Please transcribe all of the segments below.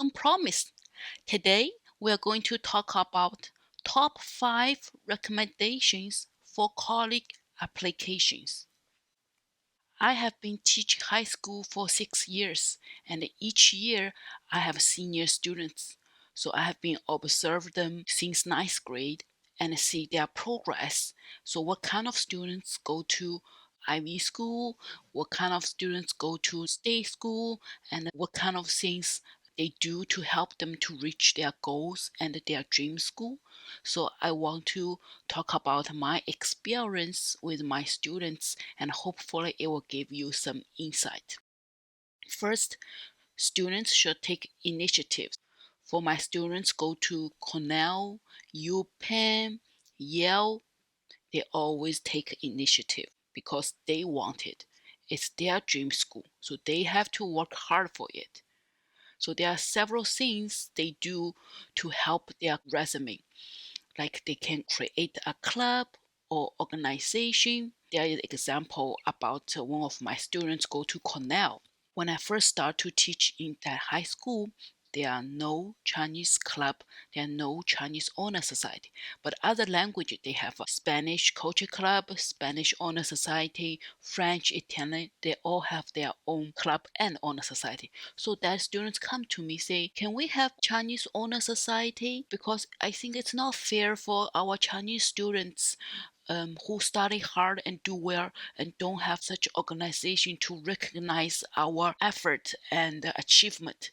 Don't promise. Today, we are going to talk about top 5 recommendations for college applications. I have been teaching high school for 6 years, and each year I have senior students. So I have been observing them since ninth grade and see their progress. So what kind of students go to Ivy school, what kind of students go to state school, and what kind of things they do to help them to reach their goals and their dream school. So I want to talk about my experience with my students, and hopefully it will give you some insight. First, students should take initiatives. For my students go to Cornell, UPenn, Yale, they always take initiative because they want it. It's their dream school, so they have to work hard for it. So there are several things they do to help their resume. Like they can create a club or organization. There is an example about one of my students go to Cornell. When I first started to teach in that high school, there are no Chinese club, there are no Chinese honor society. But other language, they have a Spanish culture club, Spanish honor society, French, Italian, they all have their own club and honor society. So that students come to me say, can we have Chinese honor society? Because I think it's not fair for our Chinese students who study hard and do well and don't have such organization to recognize our effort and achievement.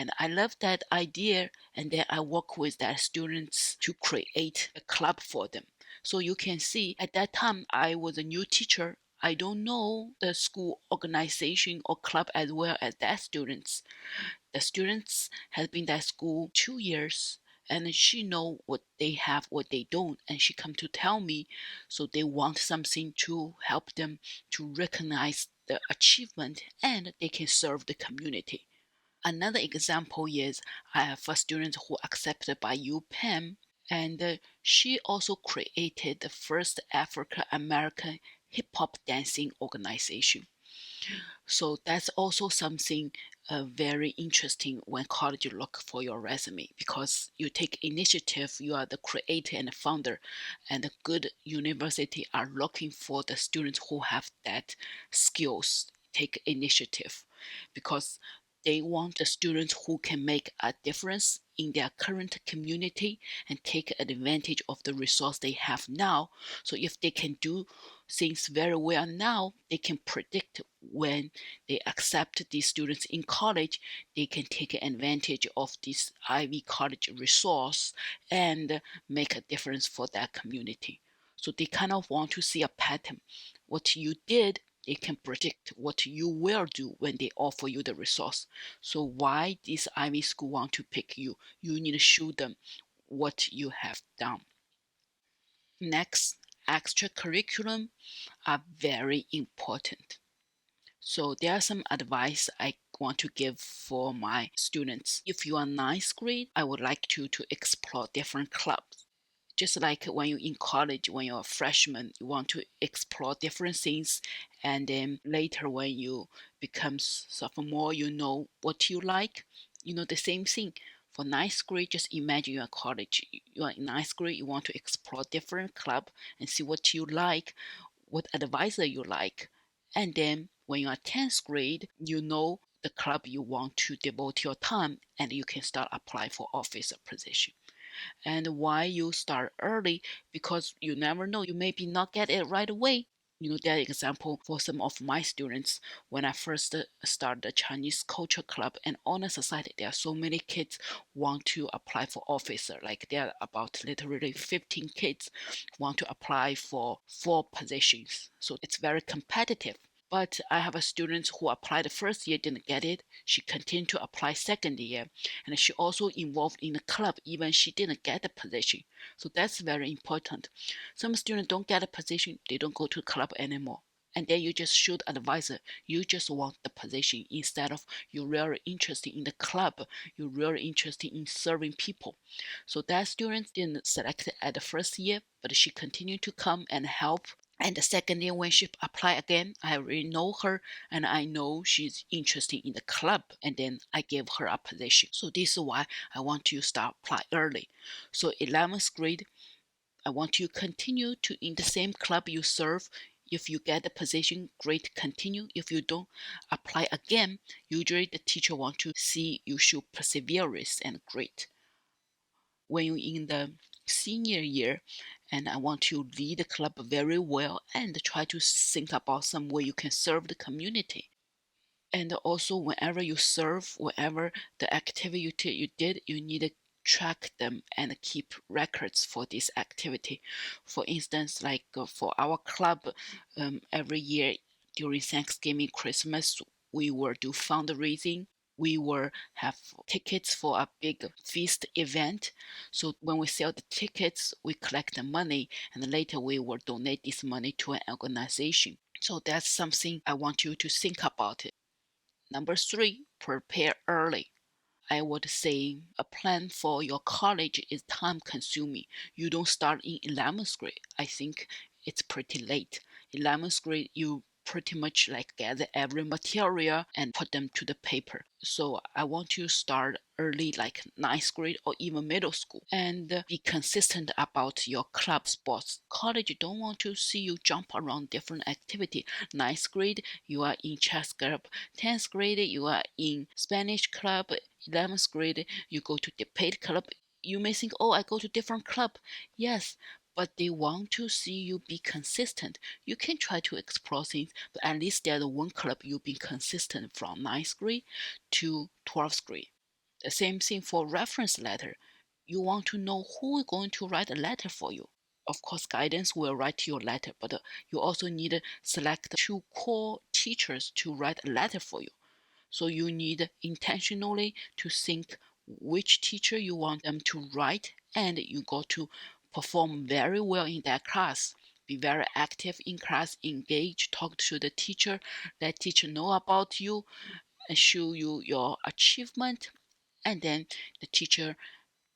And I love that idea, and then I work with that students to create a club for them. So you can see at that time I was a new teacher. I don't know the school organization or club as well as that students. The students has been at school 2 years, and she know what they have, what they don't, and she come to tell me. So they want something to help them to recognize the achievement, and they can serve the community. Another example is I have a student who accepted by UPenn, and she also created the first African American hip hop dancing organization. So that's also something very interesting when college look for your resume, because you take initiative, you are the creator and founder, and a good university are looking for the students who have that skills, take initiative, because they want the students who can make a difference in their current community and take advantage of the resource they have now. So if they can do things very well now, they can predict when they accept these students in college, they can take advantage of this Ivy College resource and make a difference for that community. So they kind of want to see a pattern. What you did, they can predict what you will do when they offer you the resource. So why this Ivy school want to pick you? You need to show them what you have done. Next, extracurriculum are very important. So there are some advice I want to give for my students. If you are ninth grade, I would like you to explore different clubs. Just like when you're in college, when you're a freshman, you want to explore different things. And then later when you become sophomore, you know what you like. You know the same thing. For ninth grade, just imagine you're in college. You are in ninth grade, you want to explore different club and see what you like, what advisor you like. And then when you're 10th grade, you know the club you want to devote your time, and you can start apply for officer position. And why you start early? Because you never know, you maybe not get it right away. You know, that example for some of my students, when I first started the Chinese Culture Club and Honor Society, there are so many kids want to apply for officer. Like there are about literally 15 kids want to apply for 4 positions. So it's very competitive. But I have a student who applied the first year, didn't get it. She continued to apply second year, and she also involved in the club even she didn't get the position. So that's very important. Some students don't get a position, they don't go to club anymore. And then you just should advisor, you just want the position instead of you're really interested in the club, you're really interested in serving people. So that student didn't select it at the first year, but she continued to come and help And the second year when she apply again, I already know her and I know she's interested in the club, and then I give her a position. So this is why I want you to start apply early. So 11th grade, I want you to continue to in the same club you serve. If you get the position, great, continue. If you don't, apply again. Usually the teacher want to see you show perseverance and great. When you're in the senior year, and I want to lead the club very well and try to think about some way you can serve the community. And also whenever you serve, whatever the activity you did, you need to track them and keep records for this activity. For instance, like for our club, every year during Thanksgiving, Christmas, we will do fundraising. We will have tickets for a big feast event. So when we sell the tickets, we collect the money, and later we will donate this money to an organization. So that's something I want you to think about it. Number 3, prepare early. I would say a plan for your college is time consuming. You don't start in 11th grade. I think it's pretty late. 11th grade, you pretty much like gather every material and put them to the paper. So I want you to start early, like 9th grade or even middle school, and be consistent about your club sports. College don't want to see you jump around different activity. 9th grade, you are in chess club. 10th grade, you are in Spanish club. 11th grade, you go to debate club. You may think, oh, I go to different club. Yes, but they want to see you be consistent. You can try to explore things, but at least there's one club you've been consistent from 9th grade to 12th grade. The same thing for reference letter. You want to know who is going to write a letter for you. Of course, guidance will write your letter, but you also need to select 2 core teachers to write a letter for you. So you need intentionally to think which teacher you want them to write, and you got to perform very well in that class. Be very active in class, engage, talk to the teacher, let teacher know about you and show you your achievement, and then the teacher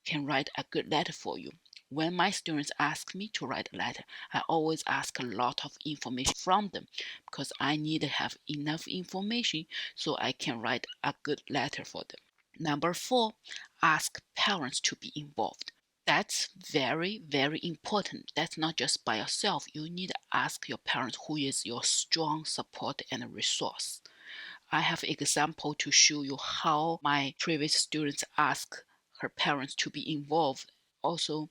can write a good letter for you. When my students ask me to write a letter, I always ask a lot of information from them because I need to have enough information so I can write a good letter for them. Number 4, ask parents to be involved. That's very, very important. That's not just by yourself. You need to ask your parents who is your strong support and resource. I have example to show you how my previous students ask her parents to be involved. Also,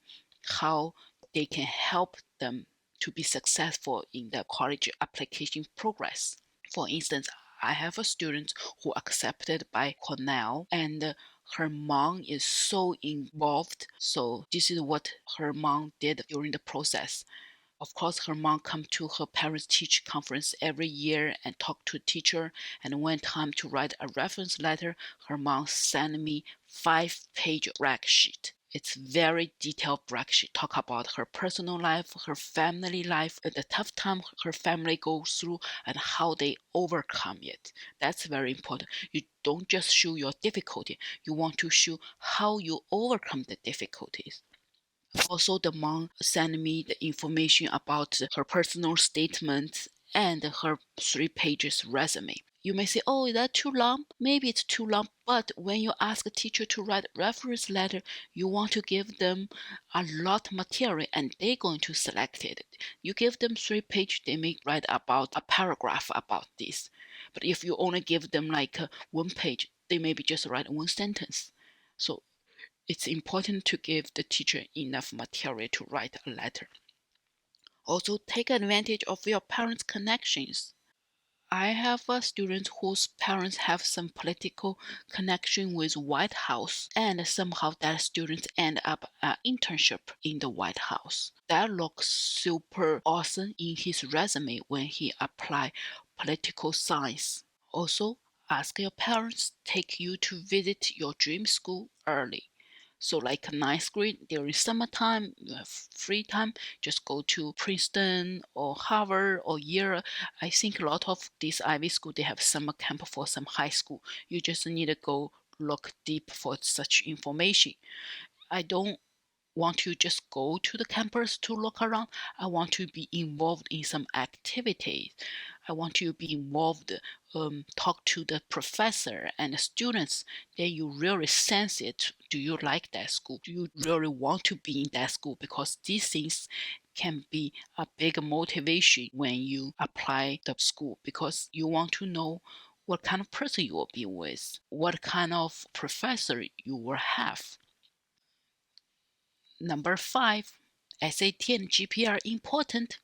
how they can help them to be successful in the college application progress. For instance, I have a student who accepted by Cornell, and her mom is so involved. So this is what her mom did during the process. Of course, her mom come to her parents' teacher conference every year and talk to teacher. And when time to write a reference letter, her mom sent me 5-page brag sheet. It's very detailed brag sheet. Talk about her personal life, her family life, the tough time her family goes through, and how they overcome it. That's very important. You don't just show your difficulty. You want to show how you overcome the difficulties. Also, the mom sent me the information about her personal statement and her 3 pages resume. You may say, oh, is that too long? Maybe it's too long, but when you ask a teacher to write a reference letter, you want to give them a lot of material and they're going to select it. You give them 3 pages, they may write about a paragraph about this. But if you only give them like 1 page, they maybe just write 1 sentence. So it's important to give the teacher enough material to write a letter. Also, take advantage of your parents' connections. I have a student whose parents have some political connection with White House, and somehow that student end up an internship in the White House. That looks super awesome in his resume when he apply political science. Also, ask your parents take you to visit your dream school early. So like 9th grade, during summertime, you have free time, just go to Princeton or Harvard or Yale. I think a lot of these Ivy school, they have summer camp for some high school. You just need to go look deep for such information. I don't want to just go to the campus to look around. I want to be involved in some activities. I want to be involved, talk to the professor and the students. Then you really sense it. Do you like that school? Do you really want to be in that school? Because these things can be a big motivation when you apply the school, because you want to know what kind of person you will be with, what kind of professor you will have. Number 5, SAT and GPA are important.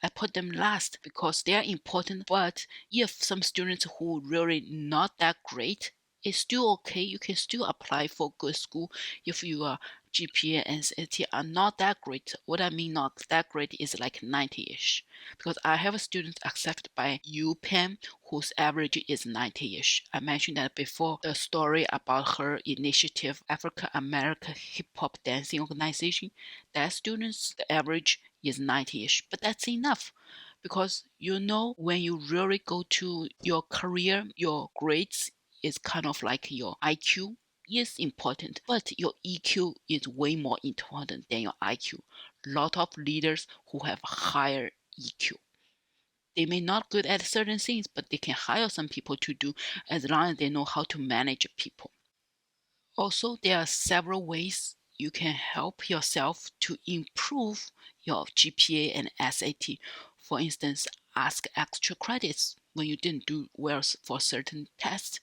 I put them last because they are important, but if some students who really not that great, it's still okay. You can still apply for good school if your GPA and SAT are not that great. What I mean not that great is like 90-ish. Because I have a student accepted by UPenn whose average is 90-ish. I mentioned that before, the story about her initiative, African American Hip Hop Dancing Organization. That student's the average is 90-ish, but that's enough. Because when you really go to your career, your grades is kind of like your IQ. Is important, but your EQ is way more important than your IQ. Lot of leaders who have higher EQ. They may not good at certain things, but they can hire some people to do as long as they know how to manage people. Also, there are several ways you can help yourself to improve your GPA and SAT. For instance, ask extra credits when you didn't do well for certain tests.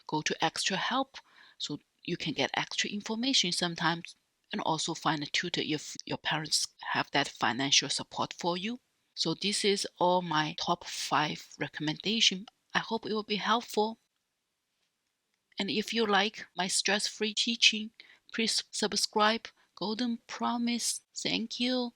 Go to extra help so you can get extra information sometimes, and also find a tutor if your parents have that financial support for you. So this is all my top 5 recommendation. I hope it will be helpful. And if you like my stress-free teaching, please subscribe. Golden Promise. Thank you.